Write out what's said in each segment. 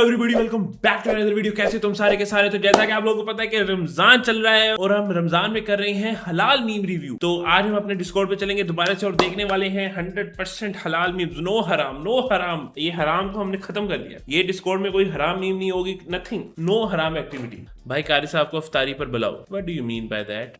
Everybody welcome back to another video. कैसे तुम सारे के सारे। तो जैसा कि आप लोगों को पता है कि रमजान चल रहा है और हम रमजान में कर रहे हैं हलाल मीम रिव्यू। तो आज हम अपने डिस्कॉर्ड पे चलेंगे दोबारा से और देखने वाले हैं 100% हलाल मीम्स। नो हराम, नो हराम। ये हराम को हमने खत्म कर दिया। ये डिस्कॉर्ड में कोई हराम मीम नहीं होगी, नथिंग, नो हराम एक्टिविटी। भाई कारी साहब को अफ्तारी पर बुलाओ। What do you mean by that?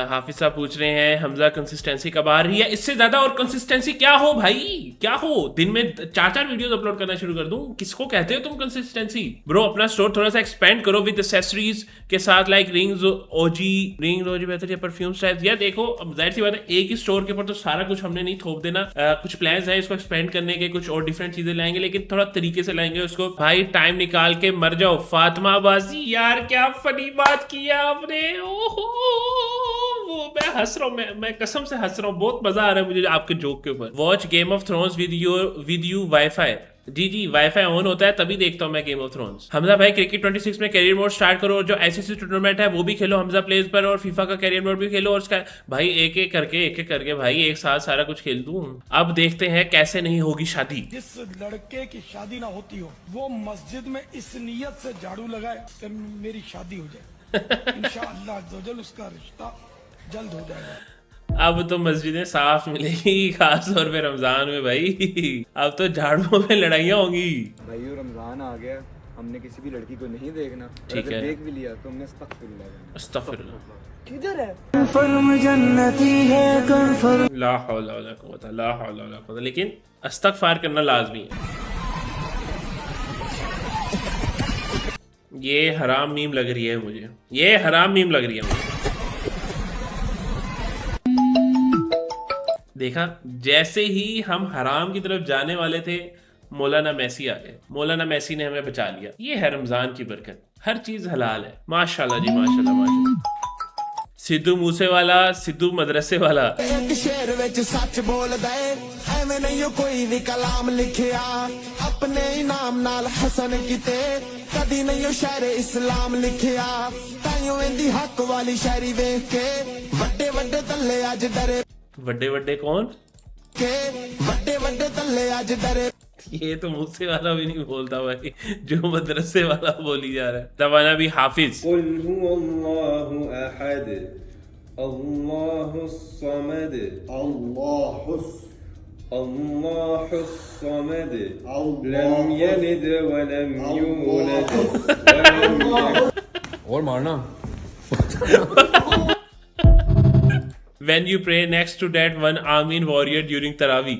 Hafiz साहब पूछ रहे हैं हमजा कंसिस्टेंसी कब आ रही है? इससे ज्यादा और कंसिस्टेंसी क्या हो भाई, क्या हो? दिन में 4-4 वीडियोस अपलोड करना शुरू कर दूं? किसको कहते हो तुम कंसिस्टेंसी? ब्रो अपना स्टोर थोड़ा सा एक्सपेंड करो विद एक्सेसरीज के साथ, लाइक रिंग्स ओजी बेहतर या परफ्यूम टाइप। यार देखो, अब जाहिर सी बात है एक ही स्टोर के ऊपर तो सारा कुछ हमने नहीं थोप देना। कुछ प्लान्स है इसको एक्सपेंड करने के, कुछ और डिफरेंट चीजें लाएंगे, लेकिन थोड़ा तरीके से लाएंगे उसको। भाई टाइम निकाल के मर जाओ। फातिमा बाजी, यार क्या फनी बात किया आपने। ओहो, वो मैं हंस रहा हूँ, मैं कसम से हंस रहा हूँ। बहुत मजा आ रहा है मुझे आपके जोक के ऊपर। Watch Game of Thrones with you WiFi. जी वाईफाई ऑन होता है तभी देखता हूँ मैं गेम ऑफ थ्रोन्स। हमजा भाई क्रिकेट 26 में कैरियर मोड स्टार्ट करो और जो आईसीसी टूर्नामेंट है वो भी खेलो हमजा प्लेस पर, और फीफा का कैरियर मोड भी खेलो। और उसका भाई एक एक करके भाई एक साथ सारा कुछ खेल दूं। अब देखते हैं कैसे नहीं होगी शादी। जिस लड़के की शादी ना होती हो वो मस्जिद में इस नियत से झाड़ू लगाए कि मेरी शादी हो जाए। इंशाअल्लाह अज़्ज़वजल उसका रिश्ता जल्द हो जाएगा। अब तो मस्जिदें साफ मिलेगी, खास तौर पे रमजान में भाई। अब तो झाड़ुओं में लड़ाइयाँ होंगी। भाई रमजान आ गया, हमने किसी भी लड़की को नहीं देखना। ठीक है, देख भी लिया तो हमने अस्तगफिरुल्लाह। किधर है? ला हौला वला कुव्वता, ला हौला वला कुव्वता। लेकिन इस्तगफार करना लाजमी है। ये हराम मीम लग रही है मुझे, ये हराम मीम लग रही है मुझे। देखा, जैसे ही हम हराम की तरफ जाने वाले थे मौलाना मैसी आ गए। मौलाना मैसी ने हमें बचा लिया। ये है रमजान की बरकत, हर चीज हलाल है। माशाल्लाह जी, माशाल्लाह माशाल्लाह। सिद्धू मूसेवाला, सिद्धू मदरसे वाला। एक शेर विच सच बोल दे, एवें नहीं कोई भी कलाम लिखिया, अपने नाम नाल हसन किते, कदी नहीं शायर इस्लाम लिखिया। ताइयों इंदी हक वाली शायरी वेख के वड्डे वड्डे तल्ले अज डरे। वड्डे वड्डे कौन? के वड्डे वड्डे तल्ले अज डरे। ये तो मूसे वाला भी नहीं बोलता भाई, जो मदरसे वाला बोली जा रहा है। तवाना भी हाफिज। कुल हुवल्लाहु अहद, अल्लाहुस समद, अल्लाहुस समद, लम यलिद व लम यूलद। और मारना। When you pray next to that one Amin warrior during Tarawih.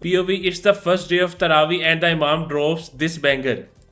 POV, it's the first day of Tarawih and the Imam drops this banger.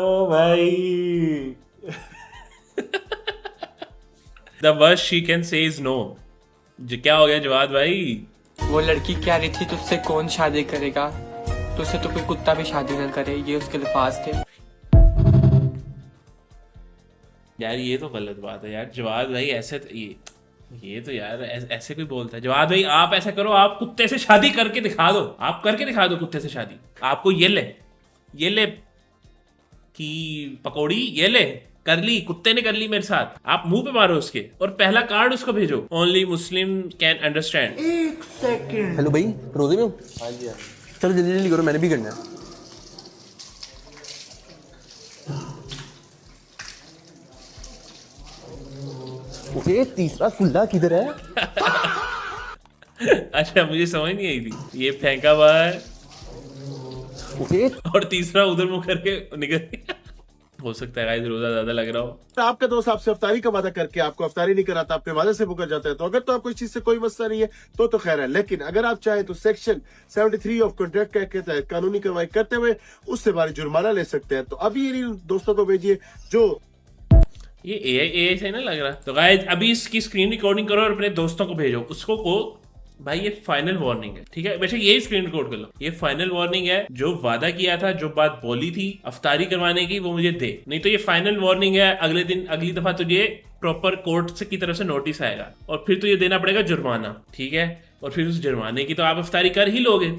Oh भाई The worst she can say is no. क्या हो गया जवाद भाई? वो लड़की कह रही थी तुझसे कौन शादी करेगा, तुझसे तो कोई कुत्ता भी शादी न करे, ये उसके अल्फाज थे। यार ये तो गलत बात है यार। जवाद भाई ऐसे ये तो यार ऐसे कोई बोलता है? जवाद भाई आप ऐसा करो, आप कुत्ते से शादी करके दिखा दो। आप करके दिखा दो कुत्ते से शादी। आपको ये ले की पकौड़ी, ये ले कर ली, कुत्ते ने कर ली मेरे साथ। आप मुंह पे मारो उसके और पहला कार्ड उसको भेजो। Only Muslim can understand. एक सेकंड। हेलो भाई, रोजे में हो? हाँ जी। चलो जल्दी जल्दी करो, मैंने भी करना है। ओके, तीसरा फुल्ला किधर है? अच्छा, मुझे समझ नहीं आई थी। ये फेंका हुआ है और तीसरा उधर मुंह करके निकल गया। हो सकता है गाइस रोजा ज्यादा लग रहा हो। आपका दोस्त आपसे अफ्तारी का वादा करके आपको अफ्तारी नहीं कराता, अपने वादे से मुकर जाता है, तो अगर तो आपको इस चीज से कोई मसला नहीं है तो खैर है। लेकिन अगर आप चाहें तो सेक्शन 73 ऑफ कॉन्ट्रैक्ट के तहत कानूनी कार्रवाई करते हुए उससे भारी जुर्माना ले सकते हैं। तो अभी ये दोस्तों को भेजिए जो ये एआई से ना लग रहा। तो गाइस अभी इसकी स्क्रीन रिकॉर्डिंग करो और अपने दोस्तों को भेजो। उसको को भाई ये फाइनल वार्निंग है, ठीक है? वैसे यही स्क्रीन रिकॉर्ड कर लो। ये फाइनल वार्निंग है। जो वादा किया था, जो बात बोली थी अफ्तारी करवाने की, वो मुझे दे। नहीं तो ये फाइनल वार्निंग है। अगले दिन अगली दफा तुझे प्रॉपर कोर्ट की तरफ से नोटिस आएगा और फिर तुझे देना पड़ेगा जुर्माना, ठीक है? और फिर उस जुर्माने की तो आप अफ्तारी कर ही लोगे।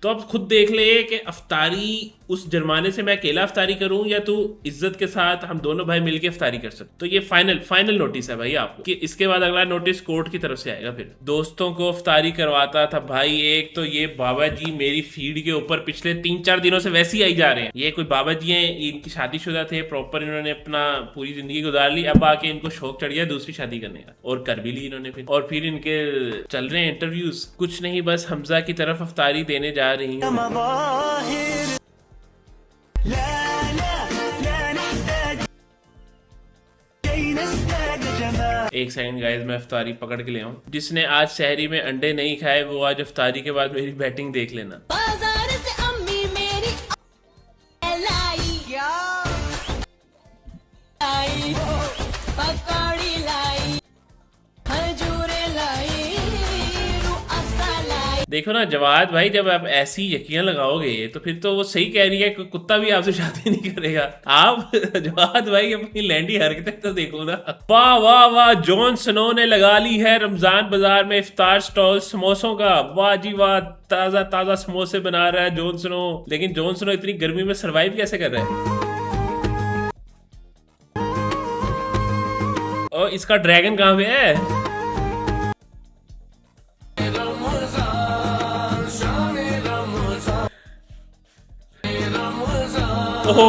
तो अब खुद देख ले कि अफ्तारी उस जुर्माने से मैं अकेला अफ्तारी करूं या तू इज्जत के साथ हम दोनों भाई मिलके अफ्तारी कर सकते। तो ये फाइनल नोटिस है भाई आपको कि इसके बाद अगला नोटिस कोर्ट की तरफ से आएगा। फिर दोस्तों को अफ्तारी करवाता था भाई। एक तो ये बाबा जी मेरी फीड के ऊपर पिछले 3-4 दिनों से वैसे ही आई जा रहे हैं। ये कोई बाबा जी हैं, इनकी शादीशुदा थे, प्रॉपर इन्होंने अपना पूरी जिंदगी गुजार ली, अब आके इनको शौक चढ़ गया दूसरी शादी करने का और कर भी ली इन्होंने फिर। और फिर इनके चल रहे हैं इंटरव्यूज, कुछ नहीं बस हमजा की तरफ अफ्तारी देने जा रही हूँ। एक सेकंड गाइस, मैं अफ्तारी पकड़ के ले आऊं। जिसने आज शहरी में अंडे नहीं खाए वो आज अफ्तारी के बाद मेरी बैटिंग देख लेना। बाजार से अम्मी मेरी लाई लाई पकौड़ी लाई खजूरे लाई रुअफ़ा लाई। देखो ना जवाद भाई, जब आप ऐसी यकीन लगाओगे तो फिर तो वो सही कह रही है, कोई कुत्ता भी आपसे शादी नहीं करेगा। आप जवाद भाई अपनी लैंडी हरकतें तो देखो ना। वाह वाह वाह, जॉन स्नो ने लगा ली है रमजान बाजार में इफ्तार स्टॉल समोसों का। वाह जी वाह, ताजा ताजा समोसे बना रहा है जॉन स्नो। लेकिन जॉन स्नो इतनी गर्मी में सरवाइव कैसे कर रहा है? और इसका ड्रैगन कहाँ पे है? ओहो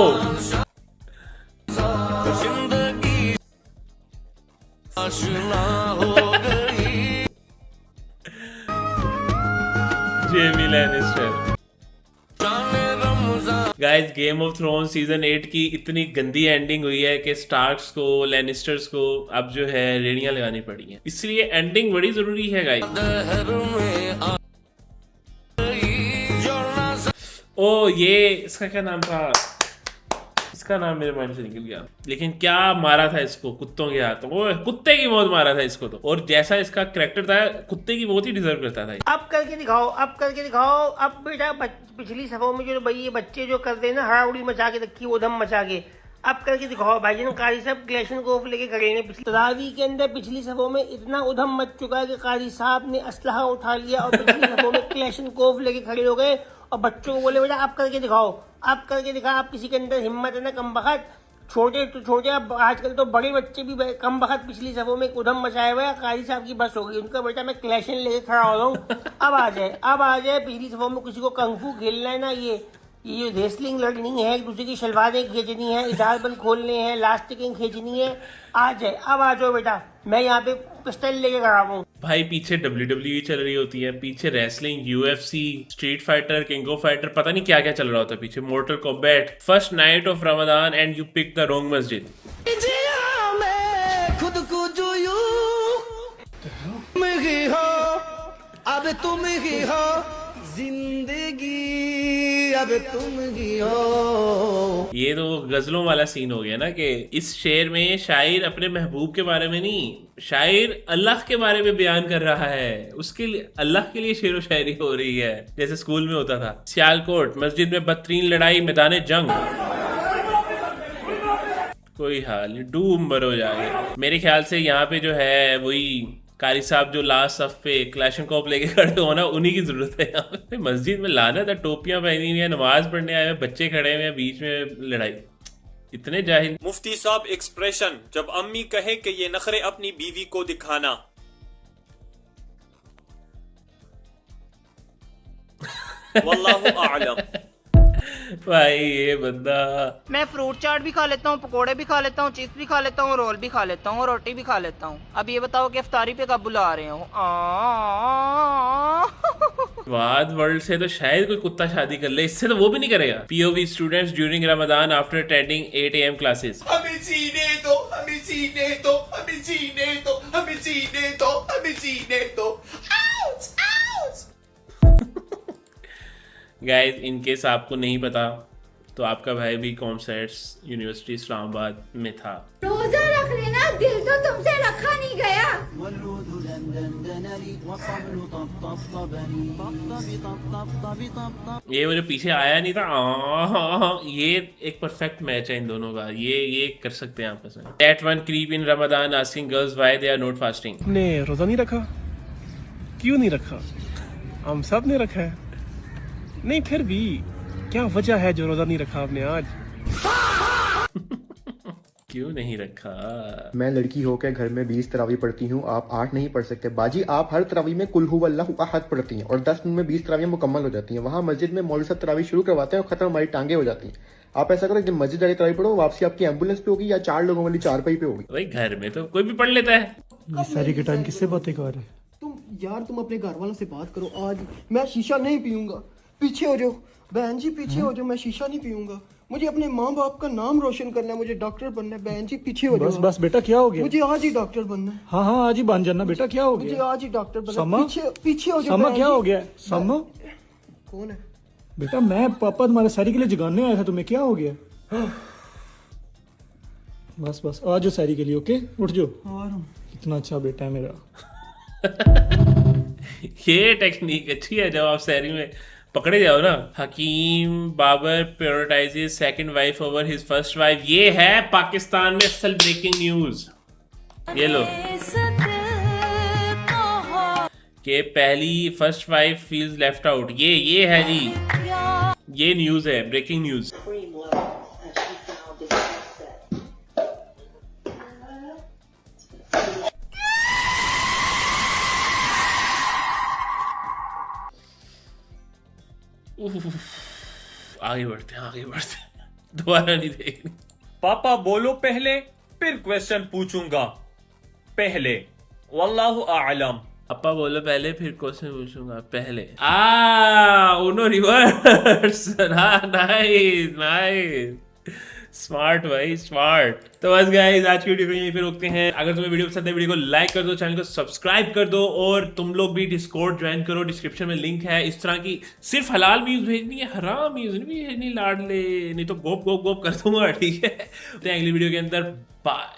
Jamie Lannister. Guys, game of thrones season 8 की इतनी गंदी एंडिंग हुई है कि स्टार्क्स को, लैनिस्टर्स को अब जो है रेड़ियां लगानी पड़ी हैं। इसलिए एंडिंग बड़ी जरूरी है गाइस। ओ ये इसका क्या नाम था? इसका नाम मेरे माइंड से निकल गया। लेकिन क्या मारा था इसको कुत्तों के हाथों। वो कुत्ते की मौत मारा था इसको तो। और जैसा इसका कैरेक्टर था कुत्ते की मौत ही डिजर्व करता था। अब करके दिखाओ, अब करके दिखाओ। अब बेटा पिछली सफों में जो भाई ये बच्चे जो करते हैं ना हड़ाउड़ी मचा के रखी, वो दम मचा के, अब करके दिखाओ भाईजान। कारी साहब क्लेशन कोफ लेके खड़े हैं पिछली तरावी के अंदर। पिछली सफों में इतना उधम मच चुका है कि कारी साहब ने असलहा उठा लिया और पिछली सफों में क्लेशन कोफ लेके खड़े हो गए और बच्चों को बोले बेटा आप करके दिखाओ, आप करके दिखा। आप किसी के अंदर हिम्मत है ना कम बखत, छोटे अब आजकल तो बड़े बच्चे भी कम बखत पिछली सफों में उधम मचाए हुए। कारी साहब की बस हो गई, उनका बेटा मैं क्लेशन लेके खड़ा हो रहा हूँ। अब आ जाए। पिछली सफों में किसी को कंफू खेलना है ना, ये रेसलिंग लड़नी है, एक दूसरे की शलवारें खींचनी है, इजारबंद खोलने हैं, लास्टिकें खींचनी है। अब आ जाओ बेटा, मैं यहाँ पे पिस्टल लेके खड़ा हूँ। भाई पीछे WWE चल रही होती है, पीछे wrestling, UFC, Street Fighter, King of Fighter, पता नहीं क्या क्या चल रहा होता है पीछे। Mortal Kombat, first night of Ramzan and you pick the wrong मस्जिद। खुद को जो तुम ही हो, अब तुम ही हो जिंदगी, अब तुम ही हो। ये तो गजलों वाला सीन हो गया ना कि इस शेर में शायर अपने महबूब के बारे में नहीं, शायर अल्लाह के बारे में बयान कर रहा है। उसके लिए अल्लाह के लिए शेर व शायरी हो रही है, जैसे स्कूल में होता था। सियालकोट मस्जिद में बदतरीन लड़ाई, मैदान जंग, कोई हाल नहीं, डूब मरो जाए। मेरे ख्याल से यहाँ पे जो है वही कारी साहब जो लास्ट सफ पे क्लैशनकॉफ लेके खड़े हो ना, उन्हीं की जरूरत है यहाँ पे। मस्जिद में लाना था, टोपियां पहनी हुई है, नमाज पढ़ने आए हुए बच्चे खड़े हुए हैं, बीच में लड़ाई। इतने जाहिल। मुफ्ती साहब एक्सप्रेशन, जब अम्मी कहे कि ये नखरे अपनी बीवी को दिखाना। वल्लाहु आलम। भाई ये बंदा, मैं फ्रूट चाट भी खा लेता हूँ, पकोड़े भी खा लेता हूँ, चिप्स भी खा लेता हूँ, रोल भी खा लेता हूँ और रोटी भी खा लेता हूँ। अब ये बताओ कि इफ्तारी पे कब बुला रहे हो? वाद वर्ल्ड से तो शायद कोई कुत्ता शादी कर ले, इससे तो वो भी नहीं करेगा। POV students during Ramzan after attending 8 AM classes. हमें जीने दो, हमें जीने दो, हमें जीने दो, हमें जीने दो, हमें जीने दो। गाइस, इन केस आपको नहीं पता तो आपका भाई भी कॉमर्स यूनिवर्सिटी इस्लामाबाद में था। रोजा रख लेना, दिल तो तुमसे रखा नहीं गया। ये वो जो पीछे आया नहीं था, ये एक परफेक्ट मैच है इन दोनों का। ये कर सकते हैं आपस में। That one creep in Ramadan asking girls why they are not fasting. ने रोजा नहीं रखा, क्यों नहीं रखा? हम सब ने रखा है। नहीं फिर भी क्या वजह है जो रोजा नहीं रखा आपने आज? क्यों नहीं रखा? मैं लड़की होकर घर में 20 तरावी पढ़ती हूँ, आप 8 नहीं पढ़ सकते। बाजी आप हर तरावी में कुल हु अल्लाहु अहद पढ़ती हैं और 10 मिनट में 20 तरावियां मुकम्मल हो जाती हैं। वहाँ मस्जिद में मौलवी साहब तरावी शुरू करवाते हैं और खत्म हमारी टांगे हो जाती हैं। आप ऐसा करो कि मस्जिद जाके तरावी पढ़ो, वापसी आपकी एम्बुलेंस पे होगी या 4 लोगों वाली चारपाई पे होगी। भाई घर में तो कोई भी पढ़ लेता है। ये सारी के टाइम किससे बातें कर रहे? तुम अपने घर वालों से बात करो। आज मैं शीशा नहीं पीऊंगा। पीछे हो जाओ बहन जी, पीछे हो जाओ। मैं शीशा नहीं पीऊंगा। मुझे अपने माँ बाप का नाम रोशन करना है, मुझे डॉक्टर बनना है। बहन जी पीछे हो जाओ। बस बेटा क्या हो गया? मुझे आज ही डॉक्टर बनना है। हाँ आज ही बन जाना बेटा। क्या हो मुझे गया? आज ही डॉक्टर बनना समा? है। पीछे हो जाओ। समा बहन क्या जी। हो गया? समा कौन है? बेटा मैं पापा तुम्हारे सारी के लिए जगाने आया था, तुम्हें क्या हो गया? बस आ जाओ सारी के लिए। ओके उठ जाओ। इतना अच्छा बेटा है मेरा। ये टेक्निक अच्छी है जब आप शहरी में पकड़े जाओ ना। Hakim Babar prioritizes second wife over his first wife. ये है पाकिस्तान में असल ब्रेकिंग न्यूज। ये लो कि पहली first wife feels left out. ये है जी, ये न्यूज है, ब्रेकिंग न्यूज। आगे बढ़ते हैं दोबारा नहीं देखनी। पापा बोलो पहले, फिर क्वेश्चन पूछूंगा। पहले वल्लाहु आलम। पापा बोलो पहले, फिर क्वेश्चन पूछूंगा। पहले उनो रिवर्स। नाइस स्मार्ट भाई स्मार्ट। तो बस गाइस आज की वीडियो को यहीं पे रोकते हैं। अगर तुम्हें वीडियो पसंद है वीडियो को लाइक कर दो, चैनल को सब्सक्राइब कर दो और तुम लोग भी डिस्कॉर्ड ज्वाइन करो। डिस्क्रिप्शन में लिंक है। इस तरह की सिर्फ हलाल न्यूज भेजनी है, हराम न्यूज नहीं भेजनी। लाडले नहीं तो गोप कर दूंगा। ठीक है, तो अगली वीडियो के अंदर बाय।